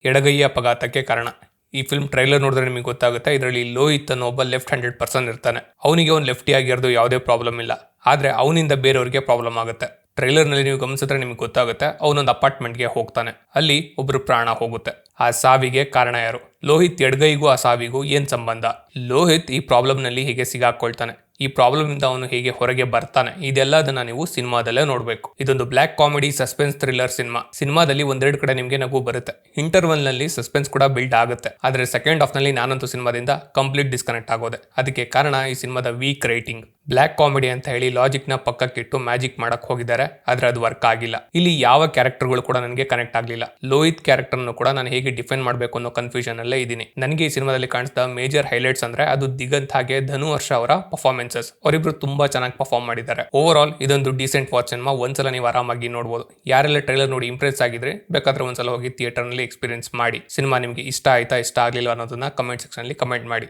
ಎಡಗೈಯ ಅಪಘಾತಕ್ಕೆ ಕಾರಣ. ಈ ಫಿಲ್ಮ್ ಟ್ರೈಲರ್ ನೋಡಿದ್ರೆ ನಿಮಗೆ ಗೊತ್ತಾಗುತ್ತೆ. ಇದರಲ್ಲಿ ಲೋಹಿತ್ ಅನ್ನೋ ಒಬ್ಬ ಲೆಫ್ಟ್ ಹ್ಯಾಂಡೆಡ್ ಪರ್ಸನ್ ಇರ್ತಾನೆ. ಅವನಿಗೆ ಒಂದು ಲೆಫ್ಟಿ ಆಗಿರೋದು ಯಾವುದೇ ಪ್ರಾಬ್ಲಮ್ ಇಲ್ಲ, ಆದ್ರೆ ಅವನಿಂದ ಬೇರೆಯವರಿಗೆ ಪ್ರಾಬ್ಲಮ್ ಆಗುತ್ತೆ. ಟ್ರೈಲರ್ ನಲ್ಲಿ ನೀವು ಗಮನಿಸಿದ್ರೆ ನಿಮಗೆ ಗೊತ್ತಾಗುತ್ತೆ. ಅವನೊಂದು ಅಪಾರ್ಟ್ಮೆಂಟ್ಗೆ ಹೋಗ್ತಾನೆ, ಅಲ್ಲಿ ಒಬ್ರು ಪ್ರಾಣ ಹೋಗುತ್ತೆ. ಆ ಸಾವಿಗೆ ಕಾರಣ ಯಾರು? ಲೋಹಿತ್ ಎಡಗೈಗೂ ಆ ಸಾವಿಗೂ ಏನ್ ಸಂಬಂಧ? ಲೋಹಿತ್ ಈ ಪ್ರಾಬ್ಲಮ್ ನಲ್ಲಿ ಹೇಗೆ ಸಿಗಾಕೊಳ್ತಾನೆ? ಈ ಪ್ರಾಬ್ಲಮ್ ಇಂದ ಅವನು ಹೇಗೆ ಹೊರಗೆ ಬರ್ತಾನೆ? ಇದೆಲ್ಲದನ್ನ ನೀವು ಸಿನಿಮಾದಲ್ಲೇ ನೋಡಬೇಕು. ಇದೊಂದು ಬ್ಲಾಕ್ ಕಾಮಿಡಿ ಸಸ್ಪೆನ್ಸ್ ಥ್ರಿಲ್ಲರ್ ಸಿನಿಮಾದಲ್ಲಿ ಒಂದೆರಡು ಕಡೆ ನಿಮಗೆ ನಗು ಬರುತ್ತೆ. ಇಂಟರ್ವಲ್ ನಲ್ಲಿ ಸಸ್ಪೆನ್ಸ್ ಕೂಡ ಬಿಲ್ಡ್ ಆಗುತ್ತೆ. ಆದ್ರೆ ಸೆಕೆಂಡ್ ಹಾಫ್ ನಲ್ಲಿ ನಾನಂತೂ ಸಿನಿಮಾದಿಂದ ಕಂಪ್ಲೀಟ್ ಡಿಸ್ಕನೆಕ್ಟ್ ಆಗೋದೆ. ಅದಕ್ಕೆ ಕಾರಣ ಈ ಸಿನಿಮಾದ ವೀಕ್ ರೈಟಿಂಗ್. ಬ್ಲಾಕ್ ಕಾಮಿಡಿ ಅಂತ ಹೇಳಿ ಲಾಜಿಕ್ ನ ಪಕ್ಕಕ್ಕಿಟ್ಟು ಮ್ಯಾಜಿಕ್ ಮಾಡಕ್ ಹೋಗಿದ್ದಾರೆ, ಆದ್ರೆ ಅದು ವರ್ಕ್ ಆಗಿಲ್ಲ. ಇಲ್ಲಿ ಯಾವ ಕ್ಯಾರೆಕ್ಟರ್ಗಳು ಕೂಡ ನನಗೆ ಕನೆಕ್ಟ್ ಆಗ್ಲಿಲ್ಲ. ಲೋಹಿತ್ ಕ್ಯಾರೆಕ್ಟರ್ ಕೂಡ ನಾನು ಹೇಗೆ ಡಿಫೆಂಡ್ ಮಾಡಬೇಕು ಅನ್ನೋ ಕನ್ಫ್ಯೂಷನ್ ಅಲ್ಲೇ ಇದ್ದೀನಿ. ನನಗೆ ಈ ಸಿನಿಮಾದಲ್ಲಿ ಕಾಣಿಸಿದ ಮೇಜರ್ ಹೈಲೈಟ್ಸ್ ಅಂದ್ರೆ ಅದು ದಿಗಂತ್ ಹಾಗೆ ಧನು ವರ್ಷ ಅವರ ಪರ್ಫಾರ್ಮೆನ್ಸಸ್. ಅವರಿಬ್ರು ತುಂಬಾ ಚೆನ್ನಾಗಿ ಪರ್ಫಾರ್ಮ್ ಮಾಡಿದ್ದಾರೆ. ಓವರ್ ಆಲ್ ಇದೊಂದು ಡಿಸೆಂಟ್ ವಾಚ್ ಸಿನಿಮಾ. ಒಂದ್ಸಲ ನೀವು ಆರಾಮಾಗಿ ನೋಡಬಹುದು. ಯಾರೆಲ್ಲ ಟ್ರೈಲರ್ ನೋಡಿ ಇಂಪ್ರೆಸ್ ಆಗಿದ್ರೆ ಬೇಕಾದ್ರೆ ಒಂದ್ಸಲ ಹೋಗಿ ಥಿಯೇಟರ್ ನಲ್ಲಿ ಎಕ್ಸ್ಪೀರಿಯನ್ಸ್ ಮಾಡಿ. ಸಿನಿಮಾ ನಿಮಗೆ ಇಷ್ಟ ಆಯ್ತಾ, ಇಷ್ಟ ಆಗ್ಲಿಲ್ಲ ಅನ್ನೋದನ್ನ ಕಮೆಂಟ್ ಸೆಕ್ಷನ್ ಅಲ್ಲಿ ಕಮೆಂಟ್ ಮಾಡಿ.